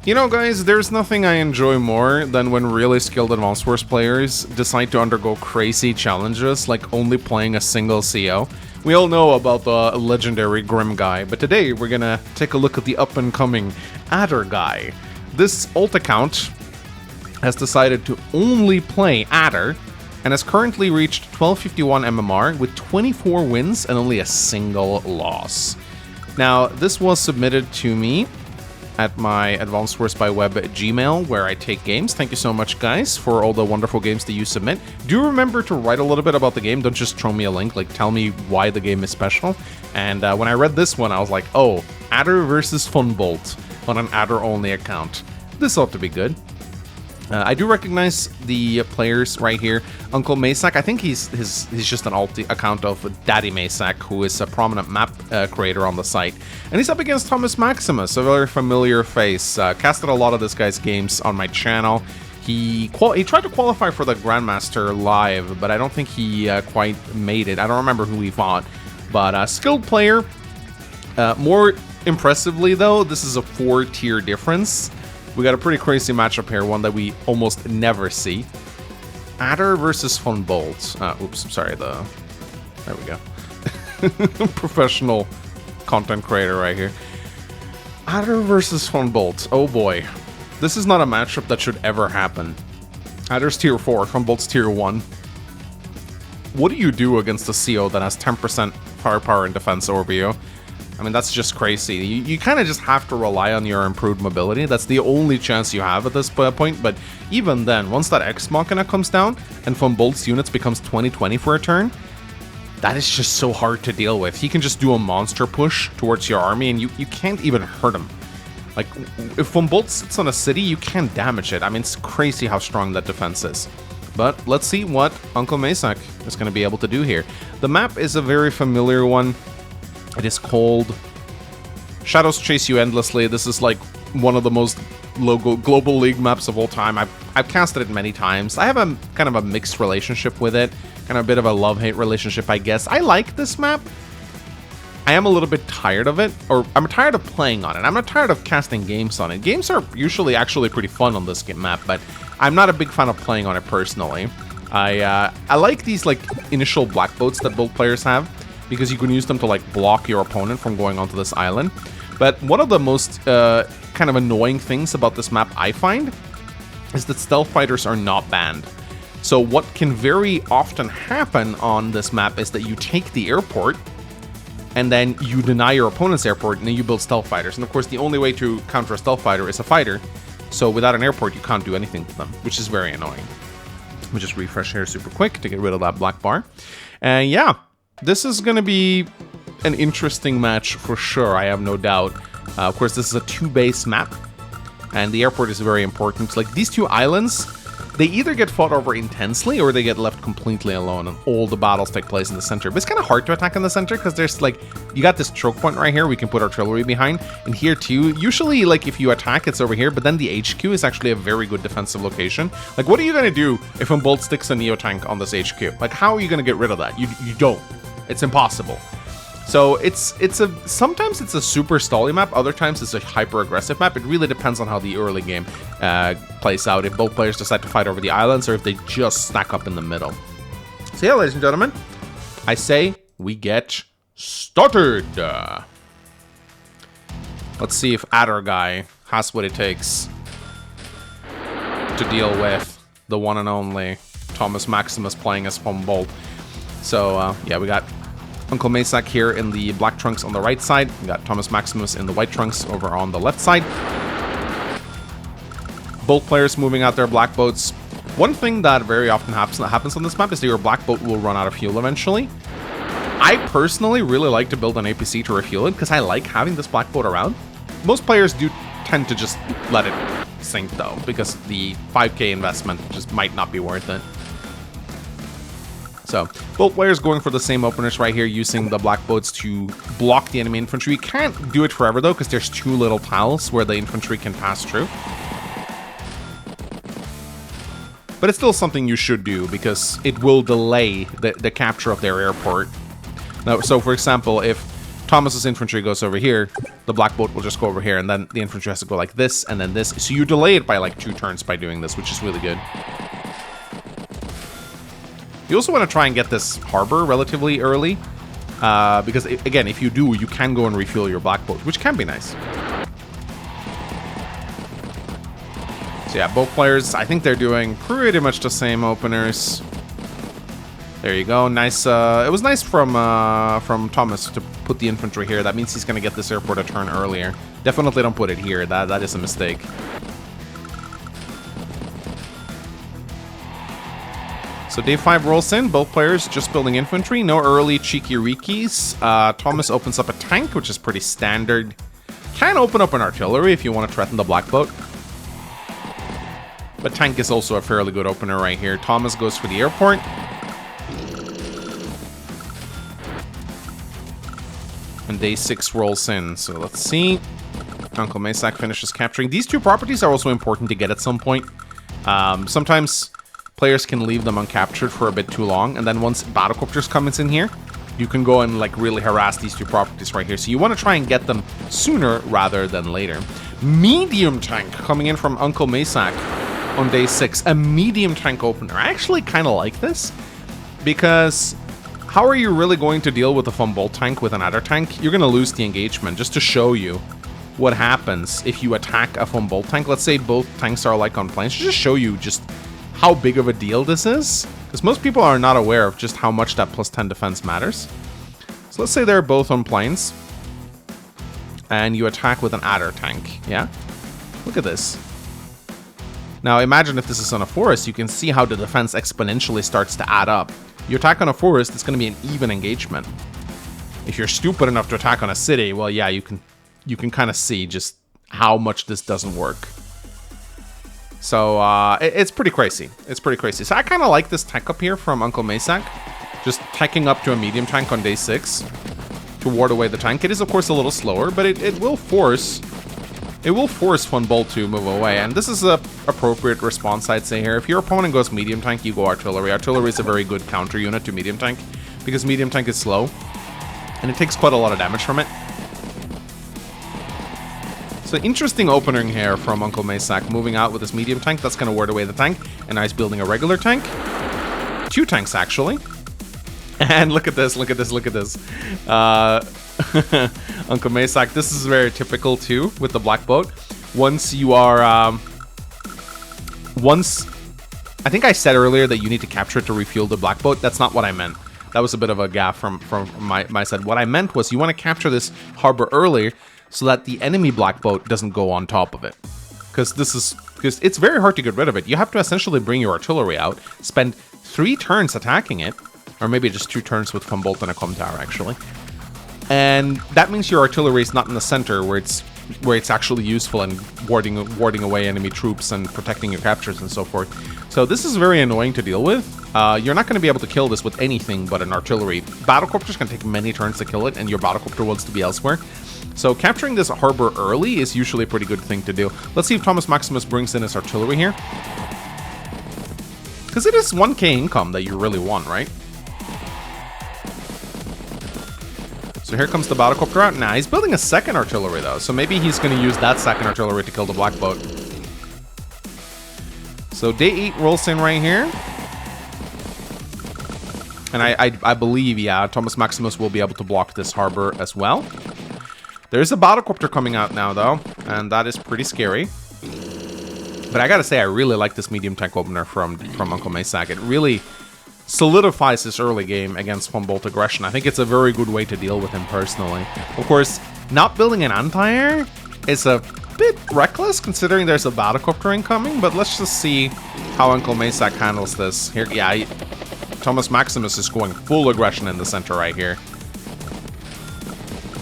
You know, guys, there's nothing I enjoy more than when really skilled Advanced Wars players decide to undergo crazy challenges, like only playing a single CO. We all know about the legendary Grim guy, but today we're gonna take a look at the up-and-coming Adder guy. This alt account has decided to only play Adder, and has currently reached 1251 MMR with 24 wins and only a single loss. Now, this was submitted to me at my Advanced Wars by Web Gmail, where I take games. Thank you so much, guys, for all the wonderful games that you submit. Do remember to write a little bit about the game. Don't just throw me a link. Like, tell me why the game is special. And when I read this one, I was like, oh, Adder versus Funbolt on an Adder-only account. This ought to be good. I do recognize the players right here. Uncle Masak, I think he's just an alt account of Daddy Masak, who is a prominent map creator on the site. And he's up against Thomas Maximus, a very familiar face. Casted a lot of this guy's games on my channel. He tried to qualify for the Grandmaster Live, but I don't think he quite made it. I don't remember who he fought. But a skilled player. More impressively, though, this is a 4-tier difference. We got a pretty crazy matchup here, one that we almost never see. Adder versus Funbolt. Oops, sorry, there we go. Professional content creator right here. Adder versus Funbolt. Oh boy. This is not a matchup that should ever happen. Adder's tier 4, Funbolt's tier 1. What do you do against a CO that has 10% firepower and defense over you? I mean, that's just crazy. You kind of just have to rely on your improved mobility. That's the only chance you have at this point. But even then, once that Ex Machina comes down and Funbolt's units becomes 20-20 for a turn, that is just so hard to deal with. He can just do a monster push towards your army, and you can't even hurt him. Like, if Funbolt sits on a city, you can't damage it. I mean, it's crazy how strong that defense is. But let's see what Uncle Masak is going to be able to do here. The map is a very familiar one. It is called Shadows Chase You Endlessly. This is like one of the most global league maps of all time. I've casted it many times. I have a kind of a mixed relationship with it. Kind of a bit of a love-hate relationship, I guess. I like this map. I am a little bit tired of it, or I'm tired of playing on it. I'm not tired of casting games on it. Games are usually actually pretty fun on this map, but I'm not a big fan of playing on it personally. I like these like initial black boats that both players have, because you can use them to like block your opponent from going onto this island. But one of the most kind of annoying things about this map, I find, is that stealth fighters are not banned. So what can very often happen on this map is that you take the airport and then you deny your opponent's airport and then you build stealth fighters. And of course the only way to counter a stealth fighter is a fighter. So without an airport you can't do anything to them, which is very annoying. Let me just refresh here super quick to get rid of that black bar. And yeah. This is going to be an interesting match for sure, I have no doubt. Of course, this is a 2-base map, and the airport is very important. Like, these two islands, they either get fought over intensely or they get left completely alone, and all the battles take place in the center. But it's kind of hard to attack in the center, because there's, like, you got this choke point right here we can put artillery behind, and here too. Usually, like, if you attack, it's over here, but then the HQ is actually a very good defensive location. Like, what are you going to do if Funbolt sticks a Neo-Tank on this HQ? Like, how are you going to get rid of that? You don't. It's impossible. So sometimes it's a super stally map, other times it's a hyper aggressive map. It really depends on how the early game plays out, if both players decide to fight over the islands or if they just stack up in the middle. So yeah, ladies and gentlemen, I say we get started. Let's see if Adder guy has what it takes to deal with the one and only Thomas Maximus playing as Funbolt. So, yeah, we got Uncle Masak here in the black trunks on the right side. We got Thomas Maximus in the white trunks over on the left side. Both players moving out their black boats. One thing that very often happens on this map is that your black boat will run out of fuel eventually. I personally really like to build an APC to refuel it, because I like having this black boat around. Most players do tend to just let it sink, though, because the 5k investment just might not be worth it. So, both players going for the same openers right here, using the black boats to block the enemy infantry. You can't do it forever, though, because there's 2 little tiles where the infantry can pass through. But it's still something you should do, because it will delay the capture of their airport. Now, so, for example, if Thomas's infantry goes over here, the black boat will just go over here, and then the infantry has to go like this and then this. So you delay it by like 2 turns by doing this, which is really good. You also want to try and get this harbor relatively early, because again, if you do, you can go and refuel your black boat, which can be nice. So yeah, both players, I think they're doing pretty much the same openers. There you go. Nice. It was nice from Thomas to put the infantry here. That means he's going to get this airport a turn earlier. Definitely don't put it here. That is a mistake. So day 5 rolls in. Both players just building infantry. No early cheeky rikis. Thomas opens up a tank, which is pretty standard. Can open up an artillery if you want to threaten the black boat. But tank is also a fairly good opener right here. Thomas goes for the airport. And day 6 rolls in. So let's see. Uncle Maysak finishes capturing. These 2 properties are also important to get at some point. Sometimes players can leave them uncaptured for a bit too long, and then once battlecopters comes in here, you can go and like really harass these 2 properties right here. So you want to try and get them sooner rather than later. Medium tank coming in from Uncle Maysak on day 6. A medium tank opener. I actually kind of like this, because how are you really going to deal with a von Bolt tank with another tank? You're going to lose the engagement. Just to show you what happens if you attack a von Bolt tank. Let's say both tanks are like on planes. Just show you just how big of a deal this is, because most people are not aware of just how much that +10 defense matters. So let's say they're both on planes, and you attack with an adder tank. Yeah, look at this. Now imagine if this is on a forest, you can see how the defense exponentially starts to add up. You attack on a forest, it's going to be an even engagement. If you're stupid enough to attack on a city, well, yeah, you can kind of see just how much this doesn't work. So it's pretty crazy. It's pretty crazy. So I kind of like this tech up here from Uncle Maysak. Just teching up to a medium tank on day 6 to ward away the tank. It is, of course, a little slower, but it will force von Bolt to move away. And this is a appropriate response, I'd say here. If your opponent goes medium tank, you go artillery. Artillery is a very good counter unit to medium tank, because medium tank is slow, and it takes quite a lot of damage from it. So interesting opening here from Uncle Maysak, moving out with his medium tank. That's going to ward away the tank, and now he's building a regular tank. 2 tanks, actually. And look at this, look at this, look at this. Uncle Maysak, this is very typical too with the black boat. Once you are, I think I said earlier that you need to capture it to refuel the black boat. That's not what I meant. That was a bit of a gaffe from my side. What I meant was you want to capture this harbor earlier so that the enemy black boat doesn't go on top of it. Because it's very hard to get rid of it. You have to essentially bring your artillery out, spend 3 turns attacking it, or maybe just 2 turns with von Bolt and a com tower, actually. And that means your artillery is not in the center where it's actually useful in warding away enemy troops and protecting your captures and so forth. So this is very annoying to deal with. You're not going to be able to kill this with anything but an artillery. Battlecopters can take many turns to kill it, and your battlecopter wants to be elsewhere. So capturing this harbor early is usually a pretty good thing to do. Let's see if Thomas Maximus brings in his artillery here. Because it is 1k income that you really want, right? So here comes the battlecopter out. Nah, he's building a second artillery though, so maybe he's going to use that second artillery to kill the black boat. So day 8 rolls in right here. And I believe, yeah, Thomas Maximus will be able to block this harbor as well. There's a battlecopter coming out now though, and that is pretty scary. But I gotta say, I really like this medium tank opener from Uncle Maysak. It really solidifies his early game against von Bolt aggression. I think it's a very good way to deal with him personally. Of course, not building an anti-air is a bit reckless considering there's a battlecopter incoming, but let's just see how Uncle Maysak handles this. Here, yeah, Thomas Maximus is going full aggression in the center right here.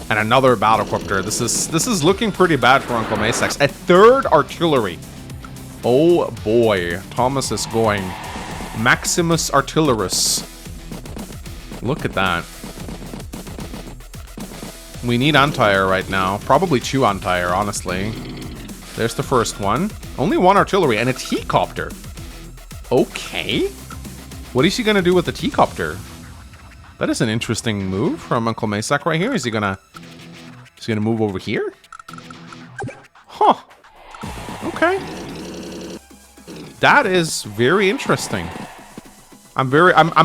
And another battlecopter. This is looking pretty bad for Uncle Maysak. A 3rd artillery. Oh boy, Thomas is going Maximus Artillerus. Look at that. We need anti-air right now. Probably 2 anti-air, honestly. There's the first one. Only 1 artillery and a T-copter. Okay. What is he going to do with the T-copter? That is an interesting move from Uncle Maysak right here. Is he going to He's gonna move over here? Huh. Okay. That is very interesting. I'm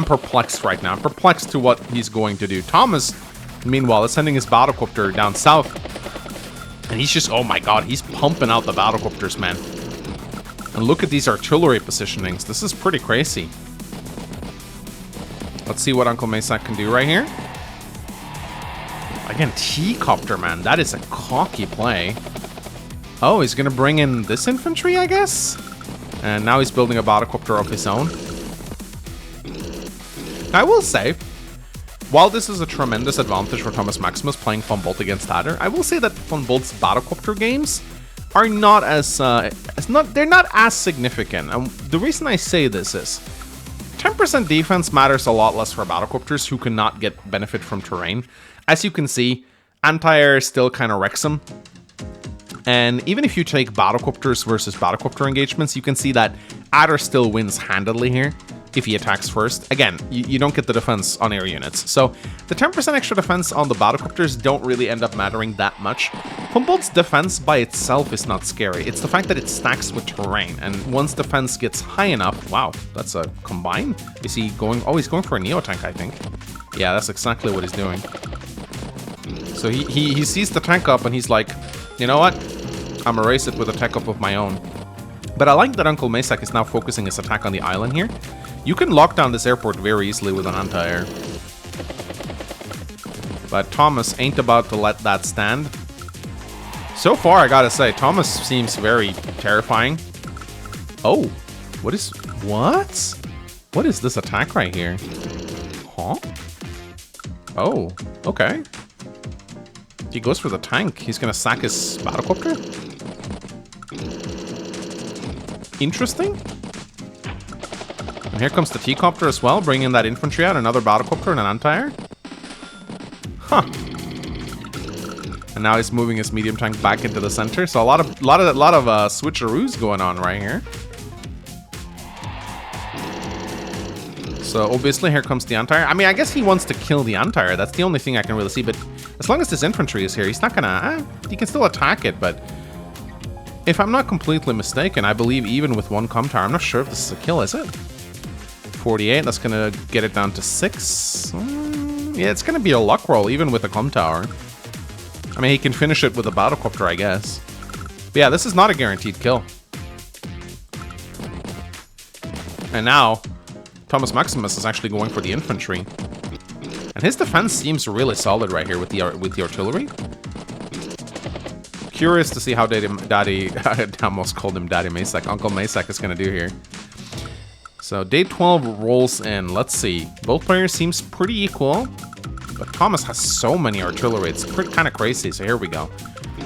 perplexed right now. I'm perplexed to what he's going to do. Thomas, meanwhile, is sending his battlecopter down south. And he's just, oh my god, he's pumping out the battlecopters, man. And look at these artillery positionings. This is pretty crazy. Let's see what Uncle Masak can do right here. Again, T-copter, man. That is a cocky play. Oh, he's going to bring in this infantry, I guess? And now he's building a battlecopter of his own. I will say, while this is a tremendous advantage for Thomas Maximus playing Von Bolt against Adder, I will say that Von Bolt's battlecopter games are not as they're not as significant. And the reason I say this is 10% defense matters a lot less for battlecopters who cannot get benefit from terrain. As you can see, anti-air still kind of wrecks them. And even if you take battlecopters versus battlecopter engagements, you can see that Adder still wins handedly here if he attacks first. Again, you don't get the defense on air units. So the 10% extra defense on the battlecopters don't really end up mattering that much. Von Bolt's defense by itself is not scary. It's the fact that it stacks with terrain. And once defense gets high enough, wow, that's a combine. Is he going? Oh, he's going for a Neo tank, I think. Yeah, that's exactly what he's doing. So he sees the tank up and he's like, you know what? I'm gonna race it with a tech up of my own. But I like that Uncle Masak is now focusing his attack on the island here. You can lock down this airport very easily with an anti-air. But Thomas ain't about to let that stand. So far, I gotta say, Thomas seems very terrifying. Oh, what is this attack right here? Huh? Oh, okay. He goes for the tank. He's gonna sack his battlecopter? Interesting. And here comes the T-copter as well, bringing that infantry out, another battlecopter and an anti-air. Huh. And now he's moving his medium tank back into the center. So a lot of switcheroos going on right here. So obviously here comes the anti-air. I mean, I guess he wants to kill the anti-air. That's the only thing I can really see. But as long as this infantry is here, he's not gonna... he can still attack it, but... if I'm not completely mistaken, I believe even with one com tower, I'm not sure if this is a kill, is it? 48, that's gonna get it down to 6. Yeah, it's gonna be a luck roll, even with a com tower. I mean, he can finish it with a battlecopter, I guess. But yeah, this is not a guaranteed kill. And now, Thomas Maximus is actually going for the infantry. And his defense seems really solid right here with the artillery. Curious to see how Daddy I almost called him Daddy Masak. Uncle Masak is going to do here. So day 12 rolls in. Let's see. Both players seems pretty equal. But Thomas has so many artillery. It's kind of crazy. So here we go.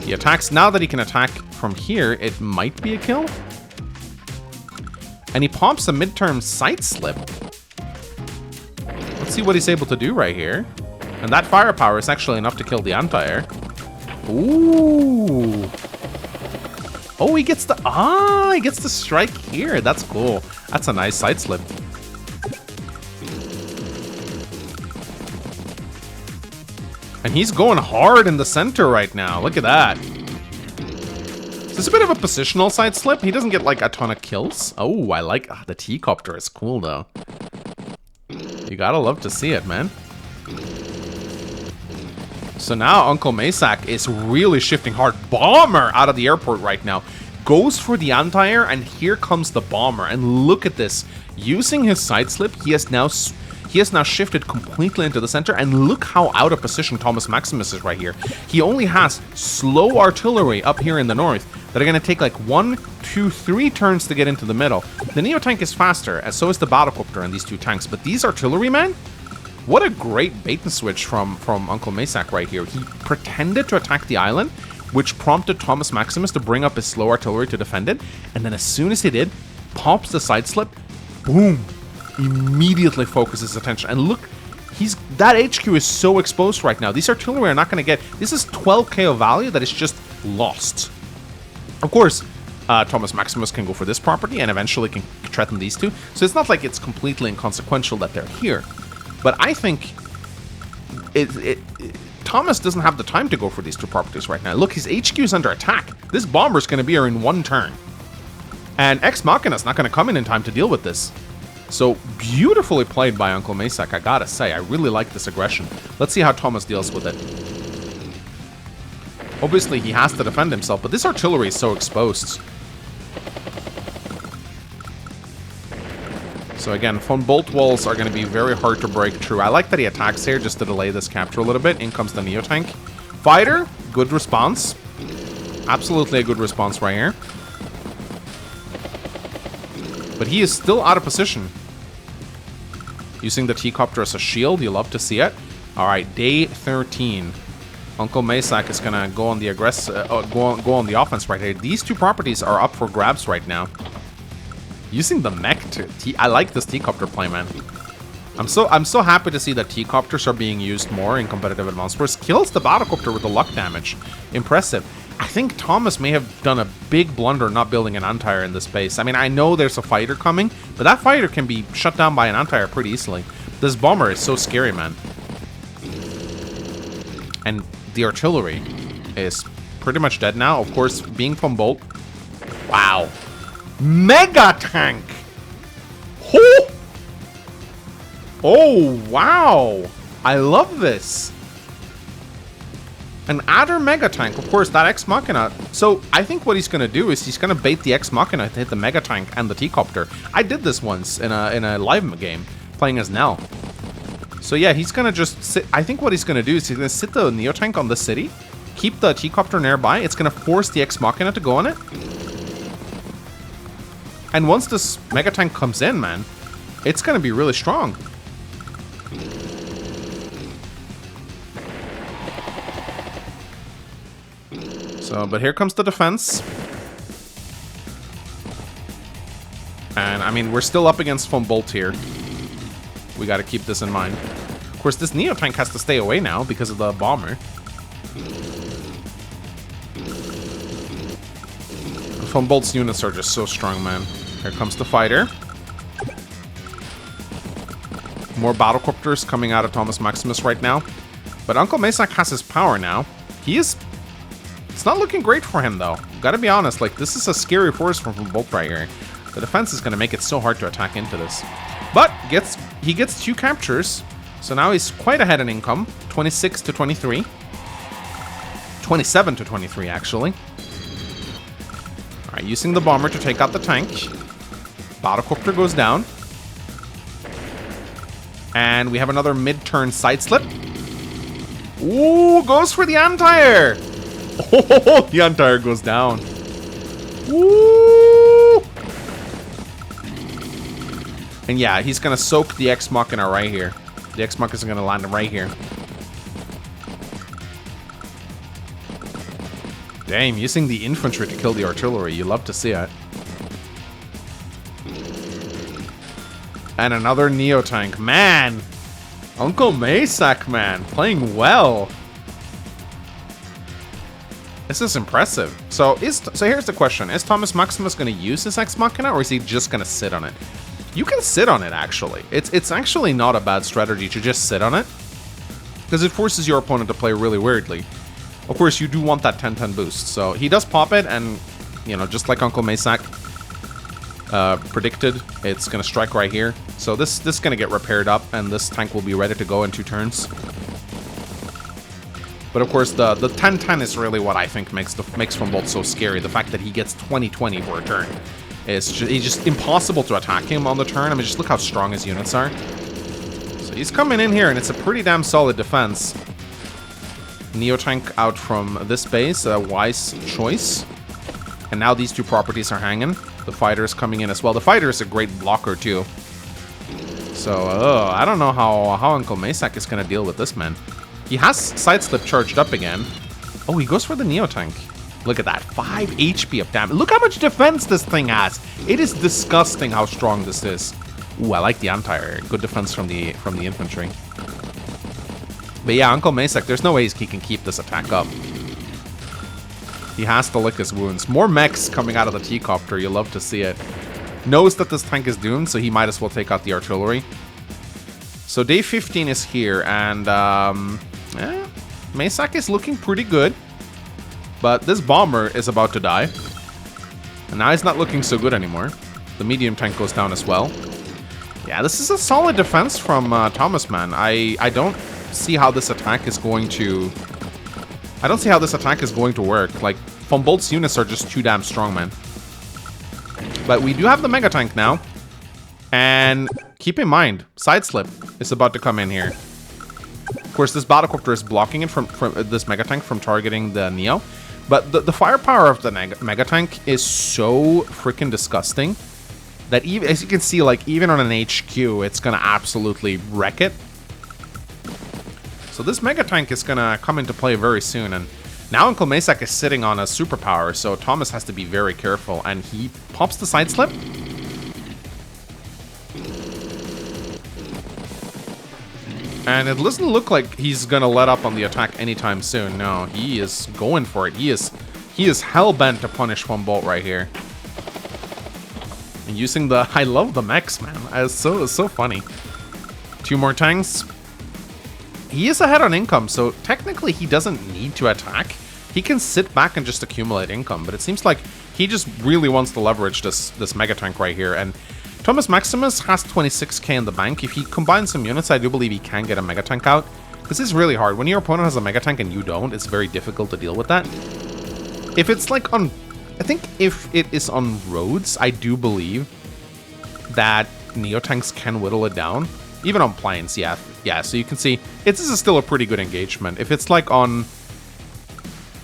He attacks. Now that he can attack from here, it might be a kill. And he pops a midterm sight slip. Let's see what he's able to do right here. And that firepower is actually enough to kill the anti-air. Ooh. Oh, he gets the strike here. That's cool. That's a nice side slip. And he's going hard in the center right now. Look at that. So it's a bit of a positional side slip. He doesn't get like a ton of kills. Oh, I like the T-copter is cool though. You gotta love to see it, man. So now Uncle Masak is really shifting hard. Bomber out of the airport right now. Goes for the anti-air, and here comes the bomber. And look at this. Using his side slip, he has now shifted completely into the center. And look how out of position Thomas Maximus is right here. He only has slow artillery up here in the north that are going to take like 1, 2, 3 turns to get into the middle. The Neo tank is faster, and so is the battlecopter in these two tanks. But these artillery, man... what a great bait and switch from Uncle Masak right here. He pretended to attack the island, which prompted Thomas Maximus to bring up his slow artillery to defend it. And then as soon as he did, pops the side slip, boom, immediately focuses attention. And look, that HQ is so exposed right now. These artillery are not going to get... this is 12k of value that is just lost. Of course, Thomas Maximus can go for this property and eventually can threaten these two. So it's not like it's completely inconsequential that they're here. But I think Thomas doesn't have the time to go for these two properties right now. Look, his HQ is under attack. This bomber's going to be here in one turn. And Ex Machina's not going to come in time to deal with this. So, beautifully played by Uncle Masak, I gotta say. I really like this aggression. Let's see how Thomas deals with it. Obviously, he has to defend himself, but this artillery is so exposed. So again, von Bolt walls are going to be very hard to break through. I like that he attacks here just to delay this capture a little bit. In comes the Neo-Tank. Fighter, good response. Absolutely a good response right here. But he is still out of position. Using the T-Copter as a shield, you love to see it. Alright, day 13. Uncle Masak is going to go on the go on the offense right here. These two properties are up for grabs right now. Using the mech to I like this T-Copter play, man. I'm so happy to see that T-Copters are being used more in competitive Advanced Wars. Kills the Battlecopter with the luck damage. Impressive. I think Thomas may have done a big blunder not building an anti-air in this base. I mean, I know there's a fighter coming, but that fighter can be shut down by an anti-air pretty easily. This bomber is so scary, man. And the artillery is pretty much dead now. Of course, being from Bolt. Wow. Mega tank! Oh! Oh, wow! I love this. An Adder Mega Tank, of course, that Ex Machina. So, I think what he's going to do is he's going to bait the Ex Machina to hit the Mega Tank and the T-Copter. I did this once in a live game, playing as Nell. So yeah, he's going to just sit. I think what he's going to do is he's going to sit the Neo Tank on the city, keep the T-Copter nearby. It's going to force the Ex Machina to go on it. And once this Mega Tank comes in, man, it's going to be really strong. So, but here comes the defense. And, I mean, we're still up against von Bolt here. We got to keep this in mind. Of course, this Neo Tank has to stay away now because of the bomber. Von Bolt's units are just so strong, man. Here comes the fighter. More Battlecopters coming out of Thomas Maximus right now. But Uncle Masak has his power now. He is... It's not looking great for him, though. Gotta be honest, like, this is a scary force from Bolt right here. The defense is gonna make it so hard to attack into this. But he gets 2 captures, so now he's quite ahead in income. 26 to 23. 27 to 23, actually. Alright, using the bomber to take out the tank. Battlecopter goes down. And we have another mid-turn side slip. Ooh, goes for the anti-air! Oh, the anti-air goes down. Woo! And yeah, he's gonna soak the Ex Machina right here. The Ex Machina is gonna land right here. Damn, using the infantry to kill the artillery. You love to see it. And another Neo Tank. Man! Uncle Masak, man. Playing well. This is impressive. So here's the question. Is Thomas Maximus going to use his Ex Machina, or is he just going to sit on it? You can sit on it, actually. It's actually not a bad strategy to just sit on it, because it forces your opponent to play really weirdly. Of course, you do want that 10-10 boost. So he does pop it, and, you know, just like Uncle Masak predicted, it's going to strike right here. So this is going to get repaired up, and this tank will be ready to go in 2 turns. But of course, the 10-10 is really what I think makes von Bolt so scary. The fact that he gets 20-20 for a turn. It's just impossible to attack him on the turn. I mean, just look how strong his units are. So he's coming in here, and it's a pretty damn solid defense. Neo Tank out from this base, a wise choice. And now these 2 properties are hanging. The fighter is coming in as well. The fighter is a great blocker, too. So, I don't know how Uncle Masak is going to deal with this, man. He has Sideslip charged up again. Oh, he goes for the Neo Tank. Look at that. 5 HP of damage. Look how much defense this thing has. It is disgusting how strong this is. Ooh, I like the anti-air. Good defense from the infantry. But yeah, Uncle Masak, there's no way he can keep this attack up. He has to lick his wounds. More mechs coming out of the T-Copter. You love to see it. Knows that this tank is doomed, so he might as well take out the artillery. So day 15 is here, and Maysak is looking pretty good. But this bomber is about to die. And now he's not looking so good anymore. The medium tank goes down as well. Yeah, this is a solid defense from Thomas, man. I don't see how this attack is going to... I don't see how this attack is going to work. Like, Von Bolt's units are just too damn strong, man. But we do have the Mega Tank now. And keep in mind, Sideslip is about to come in here. Of course, this Battlecopter is blocking it from this Mega Tank from targeting the Neo. But the firepower of the Mega Tank is so freaking disgusting that even, as you can see, like, even on an HQ, it's gonna absolutely wreck it. So this Mega Tank is gonna come into play very soon, and now Uncle Maysak is sitting on a superpower, so Thomas has to be very careful, and he pops the Sideslip. And it doesn't look like he's gonna let up on the attack anytime soon. No, he is going for it. He is hell-bent to punish Von Bolt right here. And using the... I love the mechs, man. It's so funny. 2 more tanks. He is ahead on income, so technically he doesn't need to attack. He can sit back and just accumulate income, but it seems like he just really wants to leverage this Mega Tank right here. And Thomas Maximus has 26k in the bank. If he combines some units, I do believe he can get a Mega Tank out. This is really hard. When your opponent has a Mega Tank and you don't, it's very difficult to deal with that. If it's like on... I think if it is on roads, I do believe that Neotanks can whittle it down. Even on planes, yeah. Yeah, so you can see, this is still a pretty good engagement. If it's like on...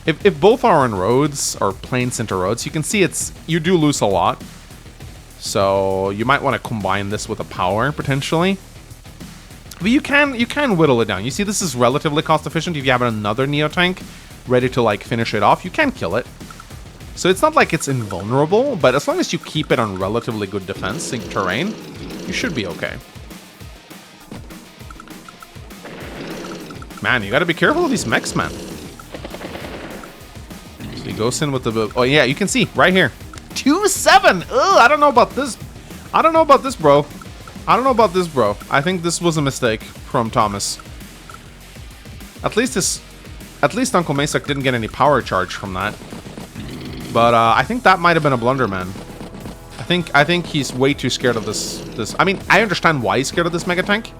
If both are on roads, or planes into roads, you can see you do lose a lot. So you might want to combine this with a power, potentially. But you can whittle it down. You see, this is relatively cost efficient. If you have another Neotank ready to, like, finish it off, you can kill it. So it's not like it's invulnerable, but as long as you keep it on relatively good defense terrain, you should be okay. Man, you gotta be careful of these mechs, man. So he goes in with the... Oh, yeah, you can see, right here. 2-7! Ugh, I don't know about this. I don't know about this, bro. I don't know about this, bro. I think this was a mistake from Thomas. At least Uncle Maysak didn't get any power charge from that. But I think that might have been a blunder, man. I think he's way too scared of this. I mean, I understand why he's scared of this Mega Tank,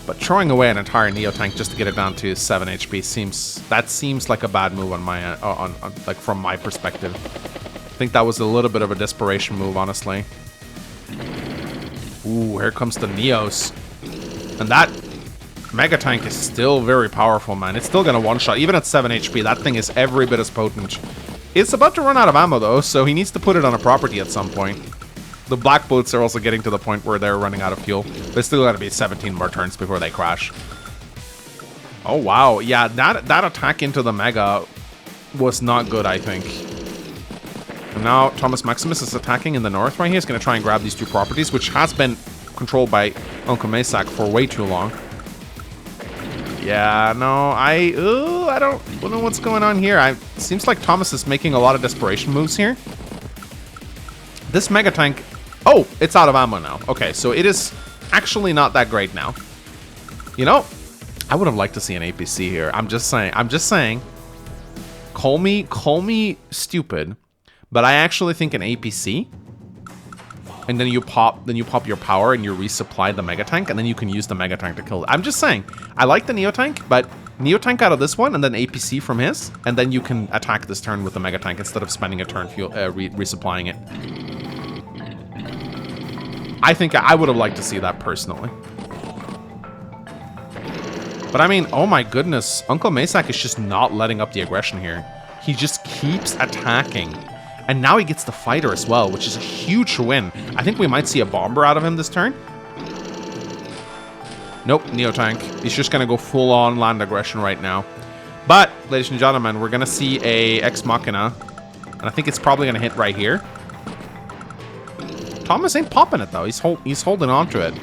but throwing away an entire Neo Tank just to get it down to 7 HP seems like a bad move on my like from my perspective. I think that was a little bit of a desperation move, honestly. Ooh, here comes the Neos, and that Mega Tank is still very powerful, man. It's still gonna one-shot even at 7 HP. That thing is every bit as potent. It's about to run out of ammo, though, so he needs to put it on a property at some point. The black boats are also getting to the point where they're running out of fuel. There's still got to be 17 more turns before they crash. Oh, wow. Yeah, that attack into the Mega was not good, I think. And now Thomas Maximus is attacking in the north right here. He's going to try and grab these 2 properties, which has been controlled by Uncle Maysak for way too long. Yeah, no, I don't know what's going on here. It seems like Thomas is making a lot of desperation moves here. This Mega Tank... Oh, it's out of ammo now. Okay, so it is actually not that great now. You know, I would have liked to see an APC here. I'm just saying. Call me stupid, but I actually think an APC... And then you pop your power and you resupply the Mega Tank, and then you can use the Mega Tank to kill it. I'm just saying, I like the Neo Tank, but Neo Tank out of this one, and then APC from his, and then you can attack this turn with the Mega Tank instead of spending a turn resupplying it. I think I would have liked to see that personally. But I mean, oh my goodness, Uncle Maysak is just not letting up the aggression here. He just keeps attacking. And now he gets the fighter as well, which is a huge win. I think we might see a bomber out of him this turn. Nope, Neo Tank. He's just going to go full-on land aggression right now. But, ladies and gentlemen, we're going to see a Ex Machina. And I think it's probably going to hit right here. Thomas ain't popping it, though. He's holding on to it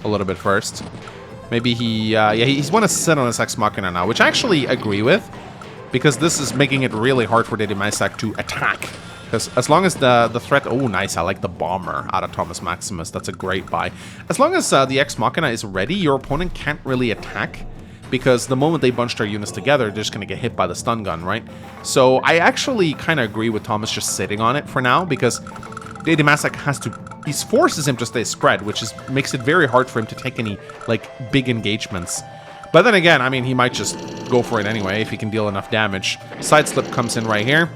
a little bit first. Maybe he's want to sit on his Ex Machina now, which I actually agree with. Because this is making it really hard for Daddy Maysak to attack. Because as long as the threat... Oh, nice. I like the bomber out of Thomas Maximus. That's a great buy. As long as the Ex Machina is ready, your opponent can't really attack because the moment they bunch their units together, they're just going to get hit by the stun gun, right? So I actually kind of agree with Thomas just sitting on it for now, because Dede Masak has to... He forces him to stay spread, which makes it very hard for him to take any, like, big engagements. But then again, I mean, he might just go for it anyway if he can deal enough damage. Sideslip comes in right here.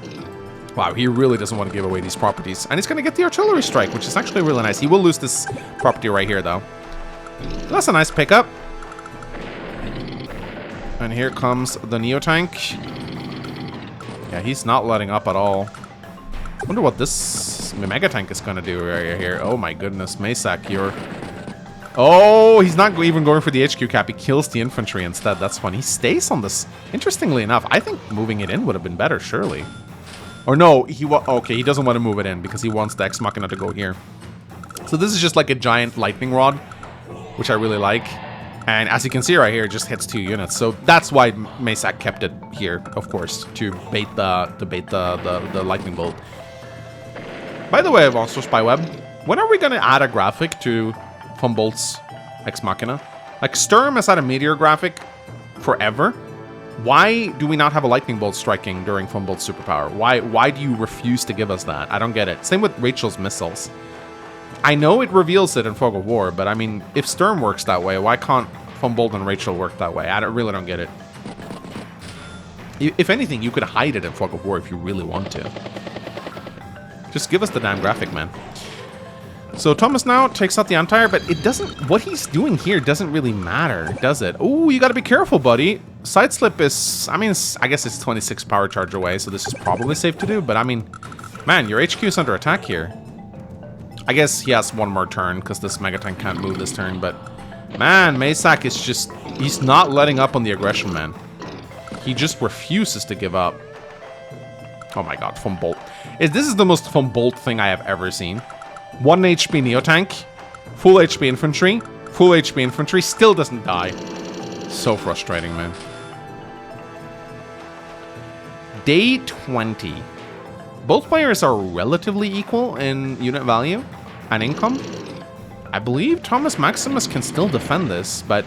Wow, he really doesn't want to give away these properties. And he's going to get the artillery strike, which is actually really nice. He will lose this property right here, though. That's a nice pickup. And here comes the Neo-Tank. Yeah, he's not letting up at all. Wonder what this Mega Tank is going to do right here. Oh my goodness, Masak, you're... Oh, he's not even going for the HQ cap. He kills the infantry instead. That's fun. He stays on this. Interestingly enough, I think moving it in would have been better, surely. Or no, okay, he doesn't want to move it in because he wants the Ex Machina to go here. So this is just like a giant lightning rod, which I really like. And as you can see right here, it just hits 2 units. So that's why Masak kept it here, of course, to bait the lightning bolt. By the way, also Spyweb, when are we going to add a graphic to Von Bolt's Ex Machina? Like, Sturm has had a meteor graphic forever. Why do we not have a lightning bolt striking during Von Bolt's superpower? Why do you refuse to give us that? I don't get it. Same with Rachel's missiles. I know it reveals it in Fog of War, but I mean, if Sturm works that way, why can't Von Bolt and Rachel work that way? I really don't get it. If anything, you could hide it in Fog of War if you really want to. Just give us the damn graphic, man. So Thomas now takes out the Antire, but it doesn't... What he's doing here doesn't really matter, does it? Oh, you gotta be careful, buddy. Sideslip is... I mean, I guess it's 26 power charge away, so this is probably safe to do. But I mean, man, your HQ is under attack here. I guess he has one more turn, because this Mega Tank can't move this turn, but... Man, Masak is just... He's not letting up on the aggression, man. He just refuses to give up. Oh my god, Von Bolt. This is the most Von Bolt thing I have ever seen. 1 HP Neo-Tank, full HP infantry, full HP infantry, still doesn't die. So frustrating, man. Day 20. Both players are relatively equal in unit value and income. I believe Thomas Maximus can still defend this, but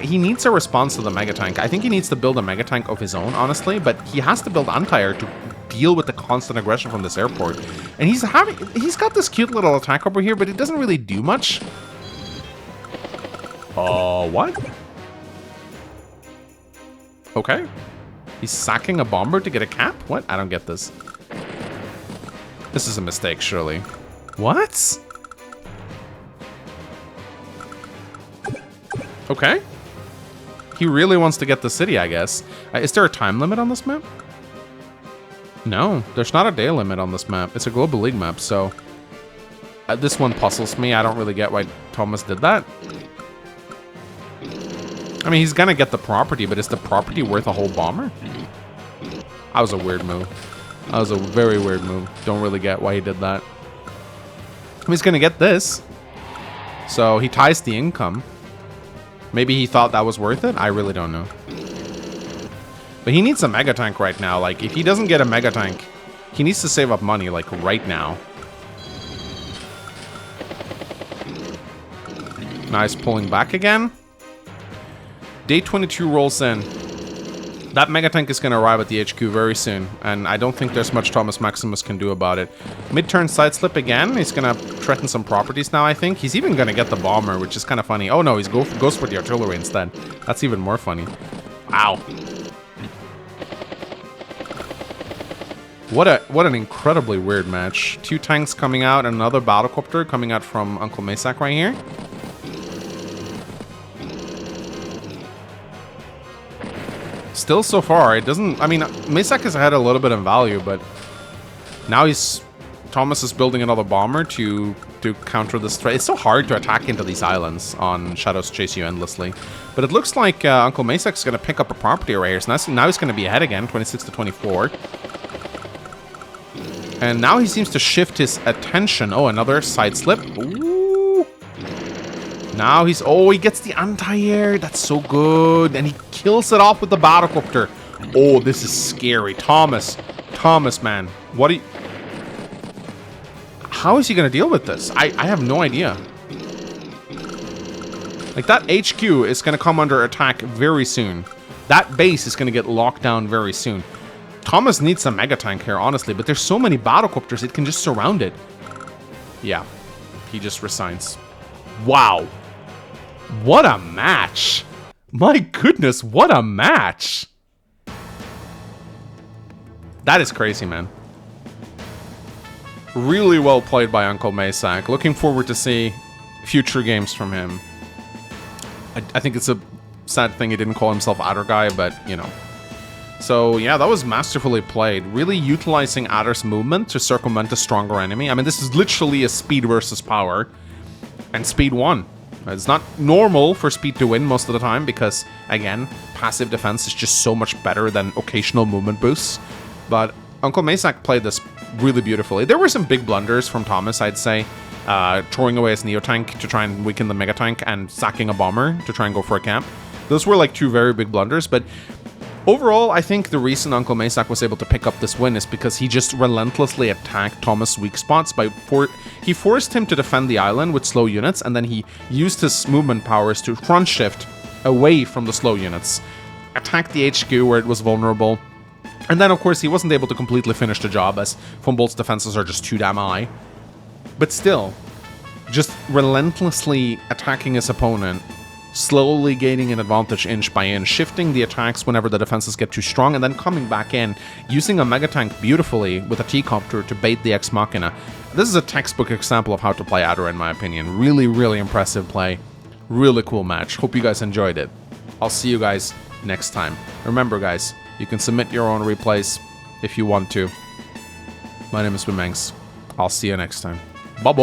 he needs a response to the Mega Tank. I think he needs to build a Mega Tank of his own, honestly, but he has to build Antire to deal with the constant aggression from this airport. And he's got this cute little attack over here, but it doesn't really do much. What? Okay. He's sacking a bomber to get a cap? What? I don't get this. This is a mistake, surely. What? Okay. He really wants to get the city, I guess. Is there a time limit on this map? No, there's not a day limit on this map. It's a Global League map, so... this one puzzles me. I don't really get why Thomas did that. I mean, he's gonna get the property, but is the property worth a whole bomber? That was a weird move. That was a very weird move. Don't really get why he did that. He's gonna get this. So he ties the income. Maybe he thought that was worth it? I really don't know. But he needs a Mega Tank right now. Like, if he doesn't get a Mega Tank, he needs to save up money, like, right now. Nice pulling back again. Day 22 rolls in. That Mega Tank is going to arrive at the HQ very soon, and I don't think there's much Thomas Maximus can do about it. Mid-turn sideslip again. He's going to threaten some properties now, I think. He's even going to get the bomber, which is kind of funny. Oh no, he goes for the artillery instead. That's even more funny. Wow. What an incredibly weird match. 2 tanks coming out, and another battlecopter coming out from Uncle Masak right here. Still so far, it doesn't... I mean, Masak has had a little bit of value, but now Thomas is building another bomber to counter this threat. It's so hard to attack into these islands on Shadows Chase You Endlessly. But it looks like Uncle Masak's going to pick up a property right here. So now he's going to be ahead again, 26 to 24. And now he seems to shift his attention. Oh, another side slip. Ooh. Now he's... Oh, he gets the anti-air. That's so good. And he kills it off with the battlecopter. Oh, this is scary. Thomas, man. What do you... How is he going to deal with this? I have no idea. Like, that HQ is going to come under attack very soon. That base is going to get locked down very soon. Thomas needs some mega tank here, honestly, but there's so many battlecopters, it can just surround it. Yeah, he just resigns. Wow. What a match. My goodness, what a match. That is crazy, man. Really well played by Uncle Maysak. Looking forward to see future games from him. I think it's a sad thing he didn't call himself Adder Guy, but, you know. So, yeah, that was masterfully played. Really utilizing Adder's movement to circumvent a stronger enemy. I mean, this is literally a speed versus power. And speed won. It's not normal for speed to win most of the time because, again, passive defense is just so much better than occasional movement boosts. But Uncle Maysak played this really beautifully. There were some big blunders from Thomas, I'd say. Throwing away his Neo-Tank to try and weaken the Mega-Tank and sacking a Bomber to try and go for a camp. Those were like two very big blunders, but overall, I think the reason Uncle Maysak was able to pick up this win is because he just relentlessly attacked Thomas' weak spots. He forced him to defend the island with slow units, and then he used his movement powers to front shift away from the slow units, attack the HQ where it was vulnerable, and then, of course, he wasn't able to completely finish the job as Von Bolt's defenses are just too damn high. But still, just relentlessly attacking his opponent, slowly gaining an advantage inch by inch, shifting the attacks whenever the defenses get too strong, and then coming back in, using a Mega Tank beautifully with a T-Copter to bait the Ex Machina. This is a textbook example of how to play Adder, in my opinion. Really, really impressive play. Really cool match. Hope you guys enjoyed it. I'll see you guys next time. Remember, guys, you can submit your own replays if you want to. My name is Mangs. I'll see you next time. Bye-bye!